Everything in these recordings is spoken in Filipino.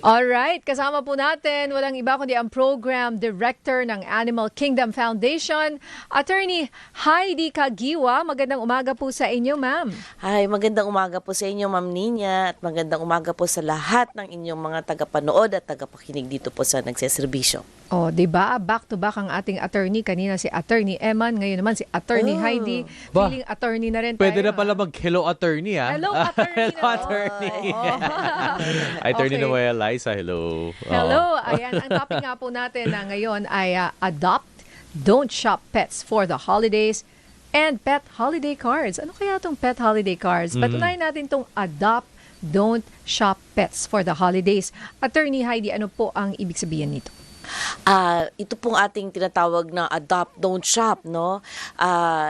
Alright, kasama po natin, walang iba kundi ang Program Director ng Animal Kingdom Foundation, Attorney Heidi Kagiwa. Magandang umaga po sa inyo, ma'am. Hi, magandang umaga po sa inyo, Ma'am Nina, at magandang umaga po sa lahat ng inyong mga tagapanood at tagapakinig dito po sa nagseserbisyo. Oh, 'di ba? Back to back ang ating attorney. Kanina si Attorney Eman, ngayon naman si Attorney Heidi. Ba, Feeling attorney na rin tayo. Pwede na pala mag-hello attorney, ah. Hello, attorney. Hello, attorney. Attorney Okay. Noel Liza, hello. Hello, ayan. Ang topic nga po natin na ngayon ay adopt, don't shop pets for the holidays, and pet holiday cards. Ano kaya itong pet holiday cards? Patunayan natin itong adopt, don't shop pets for the holidays. Attorney Heidi, ano po ang ibig sabihin nito? Ito pong ating tinatawag na adopt, don't shop, no?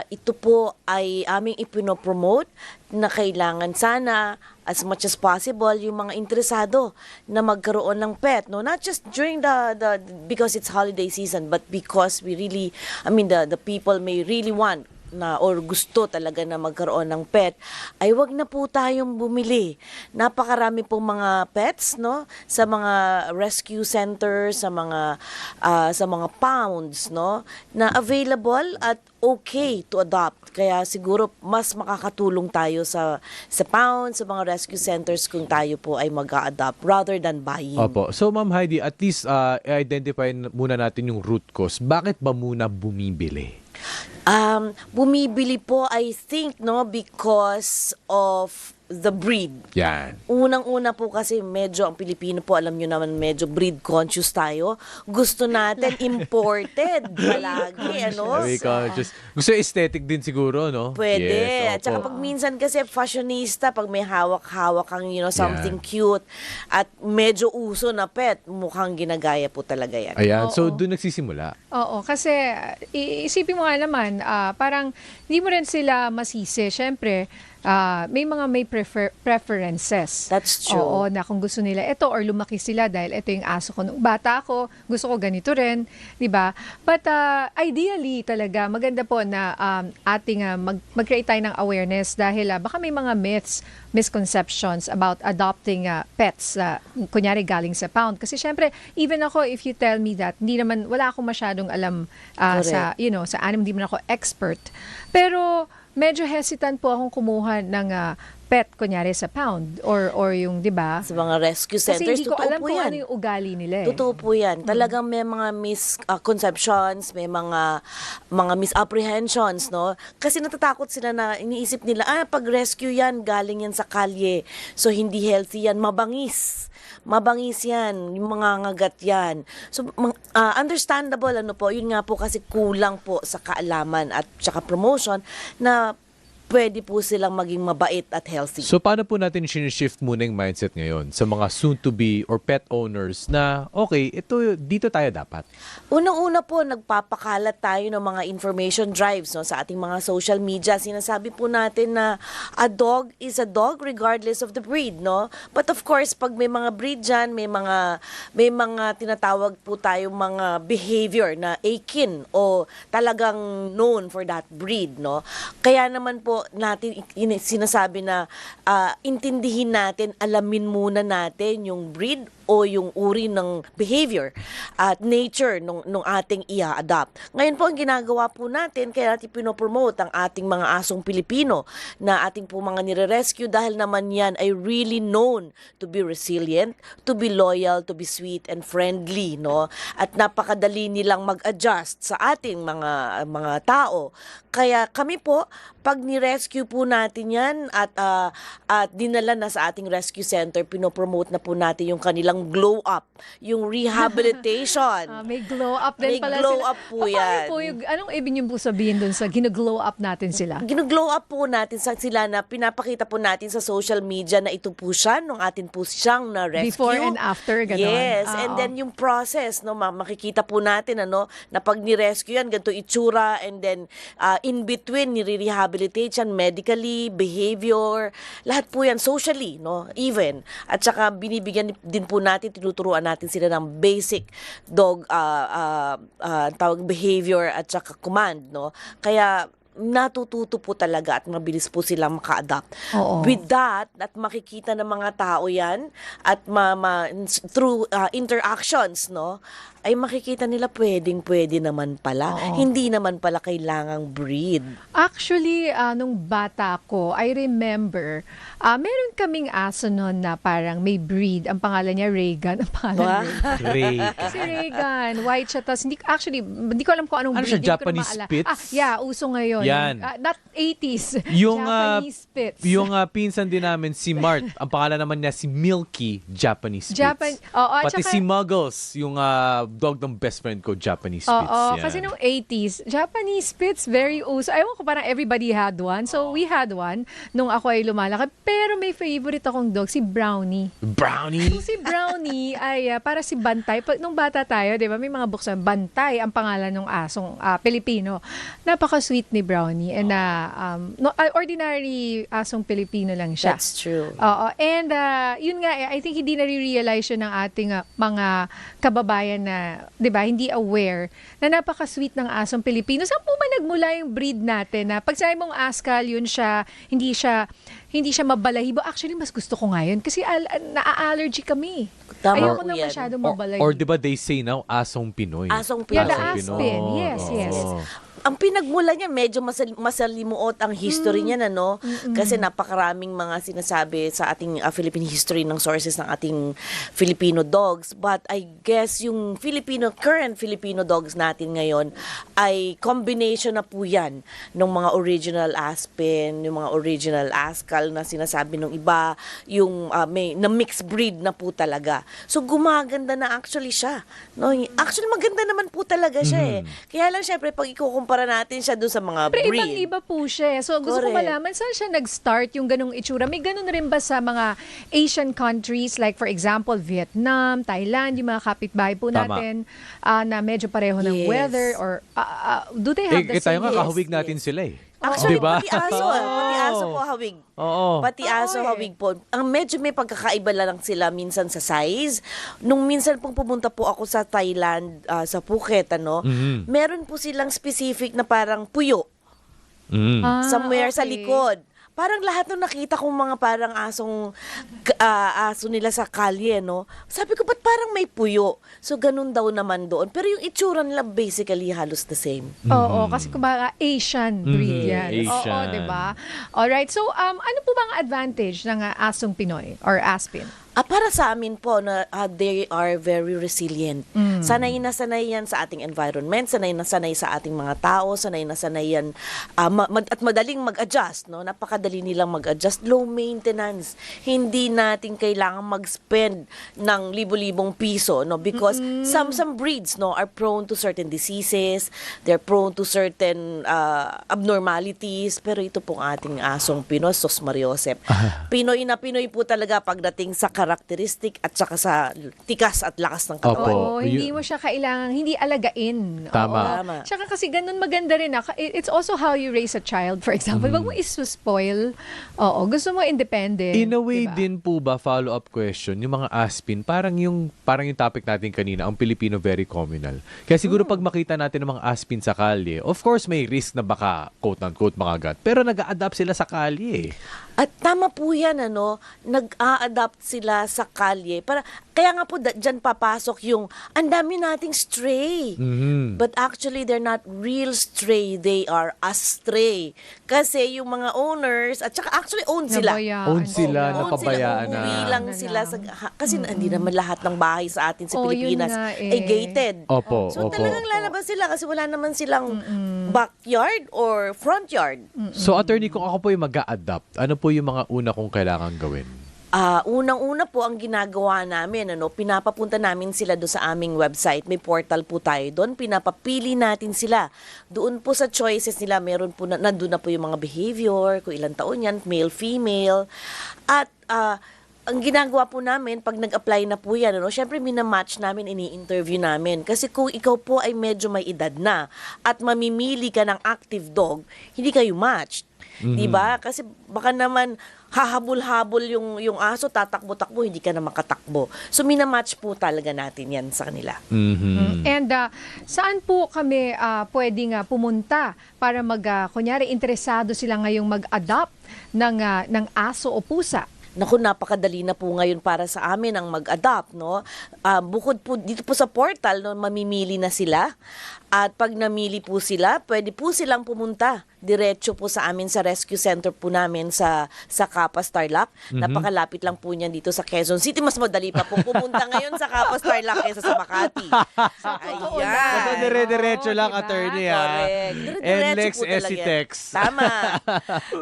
Ito po ay aming ipinopromote na kailangan sana as much as possible yung mga interesado na magkaroon ng pet, no? Not just during the because it's holiday season, but because we really, the people may really want na or gusto talaga na magkaroon ng pet, ay wag na po tayong bumili. Napakarami pong mga pets, no, sa mga rescue centers, sa mga pounds, no, na available at okay to adopt. Kaya siguro mas makakatulong tayo sa pounds, sa mga rescue centers kung tayo po ay mag-a-adopt rather than buying. Opo. So, Ma'am Heidi, at least identify muna natin yung root cause. Bakit ba muna bumibili? Bumibili po, I think, no, because of the breed. Yan. Unang-una po kasi medyo ang Pilipino po, alam nyo naman, medyo breed conscious tayo. Gusto natin imported palagi, ano? Very conscious. Gusto aesthetic din siguro, no? Pwede. Yes, At saka opo. pag minsan kasi fashionista, pag may hawak-hawak kang, something cute at medyo uso na pet, mukhang ginagaya po talaga yan. Ayan. So, Oo. doon nagsisimula. Oo, kasi isipin mo nga naman, parang hindi mo rin sila masisi. Siyempre, may preferences. That's true. Oo, na kung gusto nila ito or lumaki sila dahil ito yung aso ko nung bata ko, gusto ko ganito rin, 'di ba? But ideally talaga maganda po na ating mag-create tayo ng awareness dahil baka may mga myths, misconceptions about adopting pets, kunyari galing sa pound. Kasi syempre, even ako, if you tell me that, wala akong masyadong alam sa animal, hindi man ako expert. Pero medyo hesitant po akong kumuha ng pet, kunyari sa pound or yung, di ba? Sa mga rescue Kasi centers, hindi ko totoo alam po kung yan. ano yung ugali nila eh. Totoo po yan. Talagang may mga misconceptions, may mga misapprehensions, no? Kasi natatakot sila na iniisip nila, pag rescue yan, galing yan sa kalye. So, hindi healthy yan. Mabangis yan, yung mga ngagat yan. So, understandable, yun nga po kasi kulang po sa kaalaman at saka promotion na pwede po silang maging mabait at healthy. So, paano po natin shift muna yung mindset ngayon sa mga soon-to-be or pet owners na, okay, dito tayo dapat? Unang-una po, nagpapakalat tayo ng mga information drives, no, sa ating mga social media. Sinasabi po natin na a dog is a dog regardless of the breed, no? But of course, pag may mga breed dyan, may mga tinatawag po tayong mga behavior na akin o talagang known for that breed, no? Kaya naman po natin sinasabi na intindihin natin, alamin muna natin yung breed o yung uri ng behavior at nature nung ating i-adopt. Ngayon po, ang ginagawa po natin, kaya natin pinopromote ang ating mga asong Pilipino na ating po mga nire-rescue dahil naman yan ay really known to be resilient, to be loyal, to be sweet and friendly, no? At napakadali nilang mag-adjust sa ating mga tao. Kaya kami po, pag ni-rescue po natin yan at dinala na sa ating rescue center, pinopromote na po natin yung kanilang glow up, yung rehabilitation. May glow up din May pala glow sila. up po yan. Anong ibig niyo po sabihin dun sa gino-glow up natin sila? Gino-glow up po natin sila na pinapakita po natin sa social media na ito po siya nung atin po siyang na-rescue. Before and after, gano'n. Yes, Oo. and then yung process, no, makikita po natin na pag ni-rescue yan, ganito itsura, and then in between, nire-rehabilitate yan medically, behavior, lahat po yan socially, no, even. At saka binibigyan din po natin, tinuturuan natin sila ng basic dog tawag behavior at saka command, no. Kaya natututo po talaga at mabilis po silang maka-adapt. Oo. With that, at makikita ng mga tao yan, at through interactions, no, ay makikita nila pwede naman pala. Oo. Hindi naman pala kailangang breed. Actually, nung bata ko, I remember, meron kaming aso noon na parang may breed. Ang pangalan niya Reagan. Ang pangalan Wow. Ray. Si Reagan, white siya. Tas, hindi ko alam kung anong Ano breed. siya, hindi ko na Japanese maalala. Spitz? Yeah, uso ngayon. Yan. Not 80s. Yung, Japanese Spitz. Yung pinsan din namin, si Mart, ang pangalan naman niya si Milky, Japanese Spitz. Oo, at Pati saka- si Muggles, yung dog ng best friend ko, Japanese Spitz. Oo, Yan. kasi nung 80s, Japanese Spitz, very uso. Ewan ko, parang everybody had one. So, we had one nung ako ay lumalaki. Pero may favorite akong dog, si Brownie. Brownie. Si Brownie ay para si Bantay. Nung bata tayo, di ba, may mga books na Bantay ang pangalan ng asong Pilipino. Napaka-sweet ni Brownie. And ordinary asong Pilipino lang siya. That's true. Oo. And yun nga, I think hindi na-realize yun ng ating mga kababayan na, di ba, hindi aware na napaka-sweet ng asong Pilipino. Saan po ba nagmula yung breed natin na pag sabi mong askal, yun siya, hindi siya mabalahibo. Actually, mas gusto ko ngayon kasi na-allergy kami. Tama Ayoko po na yan. masyadong Or, mabalahibo. or di ba they say now, asong Pinoy. Asong Yeah, the Pinoy. Aspen. Yes, Oo. yes. Ang pinagmula niya, medyo masalimuot ang history niya, no? Kasi napakaraming mga sinasabi sa ating Philippine history ng sources ng ating Filipino dogs. But I guess yung current Filipino dogs natin ngayon ay combination na po yan ng mga original Aspen, yung mga original Askal na sinasabi ng iba, yung na mixed breed na po talaga. So gumaganda na actually siya. No? Actually maganda naman po talaga siya eh. Kaya lang syempre pag ikukumpara natin siya doon sa mga Pero breed. ibang-iba po siya. So, gusto ko Correct. malaman, saan siya nag-start yung ganong itsura? May ganon rin ba sa mga Asian countries, like for example, Vietnam, Thailand, yung mga kapitbahay po Tama. natin, na medyo pareho ng Yes. weather, or do they have the tayo same? nga, Yes, kahawig yes. natin sila eh. Actually, Diba? pati aso po hawig. Oo. Pati aso hawig po. Ang medyo may pagkakaiba lang sila minsan sa size. Nung minsan pong pumunta po ako sa Thailand, sa Phuket, meron po silang specific na parang puyo. Mm. Somewhere sa okay. likod. Parang lahat nung nakita kong mga parang aso nila sa kalye, no? Sabi ko, ba't parang may puyo? So, ganun daw naman doon. Pero yung itsura nila basically halos the same. Oo, kasi kumbaga Asian breed yan. Oo, Asian. di ba? Alright, so ano po bang advantage ng asong Pinoy or Aspen? Para sa amin po, they are very resilient. Sanay na sanay yan sa ating environment, sanay na sanay sa ating mga tao, sanay na sanay yan at madaling mag-adjust. No? Napakadali nilang mag-adjust. Low maintenance. Hindi natin kailangan mag-spend ng libo-libong piso. No? Because some breeds are prone to certain diseases, they're prone to certain abnormalities. Pero ito pong ating asong Pinoy, Sos Mariosep. Pinoy na Pinoy po talaga pagdating sa karakteristik at saka sa tikas at lakas ng katawan. Opo. Oo, hindi mo siya kailangan, hindi alagain. Tama. Oo. Tama. Tsaka kasi ganun maganda rin. It's also how you raise a child, for example. Wag mo isuspoil. Oo, gusto mo independent. In a way diba? din po ba, follow-up question, yung mga Aspen, parang yung topic natin kanina, ang Pilipino very communal. Kaya siguro pag makita natin ng mga Aspen sa kalye, of course may risk na baka quote-unquote makagat. Pero nag-a-adapt sila sa kalye. At tama po yan, nag-a-adapt sila sa kalye. Kaya nga po, dyan papasok yung, ang dami nating stray. Mhm. But actually, they're not real stray. They are astray. Kasi yung mga owners, at saka actually owned sila. Nabayaan. Own sila, Oo. napabayaan na. Uuwi lang sila kasi hindi naman lahat ng bahay sa atin sa Oh, yun Pilipinas nga eh. ay gated. Opo, So opo. talagang lalabas sila kasi wala naman silang backyard or front yard. So, attorney, kung ako po yung mag-a-adapt, ano po yung mga una kong kailangan gawin? Unang-una po ang ginagawa namin, pinapapunta namin sila doon sa aming website. May portal po tayo doon. Pinapapili natin sila. Doon po sa choices nila, meron po nandun na po yung mga behavior, kung ilang taon yan, male, female. At ang ginagawa po namin, pag nag-apply na po yan, syempre minamatch namin, ini-interview namin. Kasi kung ikaw po ay medyo may edad na at mamimili ka ng active dog, hindi kayo matched. Diba? Kasi baka naman hahabol-habol yung aso, tatakbo-takbo, hindi ka na makatakbo. So minamatch po talaga natin yan sa kanila. And saan po kami pwedeng pumunta para kunyari, interesado sila ngayong mag-adopt ng aso o pusa? Naku, napakadali na po ngayon para sa amin ang mag-adopt, no? Bukod po dito po sa portal, no, mamimili na sila. At pag namili po sila, pwede po silang pumunta diretso po sa amin sa rescue center po namin sa Kapas Tarlac. Napakalapit lang po niyan dito sa Quezon City. Mas madali pa po pumunta ngayon sa Kapas Tarlac kaysa sa Makati. Ayan. Basta dire-diretso lang, diba? attorney, ha? Correct. Dire-diretso NLEX po talaga yan. SCTEX. Tama.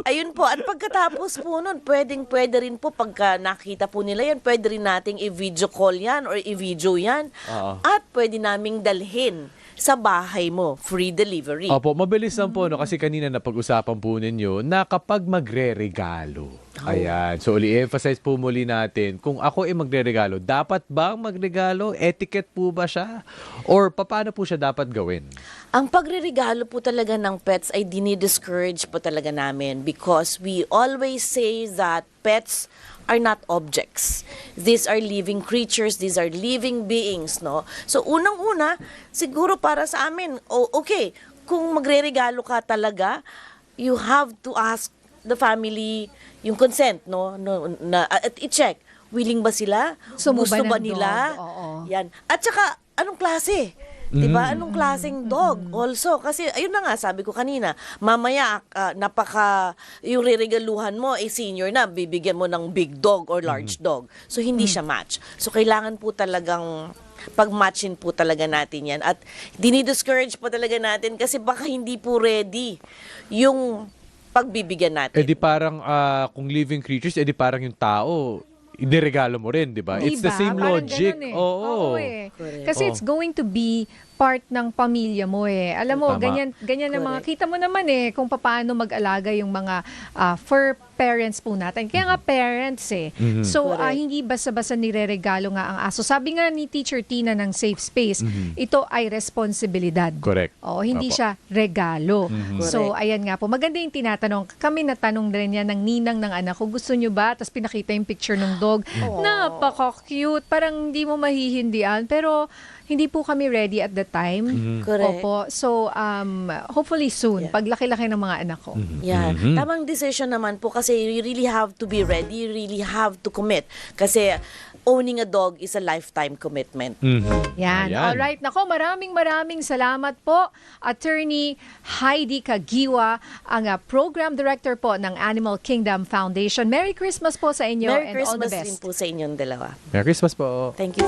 Ayun po. At pagkatapos po nun, pwede rin po pagka nakita po nila yan, pwede rin nating i-video call yan or i-video yan. Oo. At pwede naming dalhin sa bahay mo. Free delivery. Opo, mabilis lang po, no? Kasi kanina napag-usapan po ninyo na kapag magre-regalo. Ayan. So, i-emphasize po muli natin, kung ako ay magre-regalo, dapat bang magregalo? Etiquette po ba siya? Or paano po siya dapat gawin? Ang pagre-regalo po talaga ng pets ay dinidiscourage po talaga namin because we always say that pets are not objects. These are living creatures, these are living beings, no? So, unang-una, siguro para sa amin, okay, kung magre-regalo ka talaga, you have to ask the family yung consent, no? At i-check, willing ba sila? Gusto mo ba Gusto ba ng nila? dog? Oo. Yan. At saka, anong klase? Diba? Anong klaseng dog? Also, kasi ayun na nga, sabi ko kanina, mamaya yung reregaluhan mo ay senior na, bibigyan mo ng big dog or large dog. So, hindi siya match. So, kailangan po talagang pag-matchin po talaga natin yan. At dinidiscourage po talaga natin kasi baka hindi po ready yung pagbibigyan natin. Eh di parang, kung living creatures, eh di parang yung tao, iniregalo mo rin, di ba? It's the Diba? same Parang logic. ganun eh. Oo. Eh. Correct. Kasi it's going to be part ng pamilya mo eh. Alam mo, Tama. ganyan ang mga, Correct. kita mo naman eh, kung paano mag-alaga yung mga fur parents po natin. Kaya nga parents eh. So, Correct. hindi basta-basta nireregalo nga ang aso. Sabi nga ni Teacher Tina ng Safe Space, ito ay responsibilidad. Correct. Oo, hindi Opo. siya regalo. So, Correct. ayan nga po. Maganda yung tinatanong. Kami natanong rin yan ng ninang ng anak ko. Gusto nyo ba? Tapos pinakita yung picture ng dog. Napaka-cute. Parang hindi mo mahihindian. Pero, hindi po kami ready at the time. Correct. Opo. So, hopefully soon. Yeah. Pag laki-laki ng mga anak ko. Yan. Tamang decision naman po kasi you really have to be ready. You really have to commit. Kasi owning a dog is a lifetime commitment. Yan. Ayan. Alright. Nako, maraming salamat po. Attorney Heidi Kagiwa, ang Program Director po ng Animal Kingdom Foundation. Merry Christmas po sa inyo Merry and all the Christmas best. din po sa inyong dalawa. Merry Christmas po. Thank you.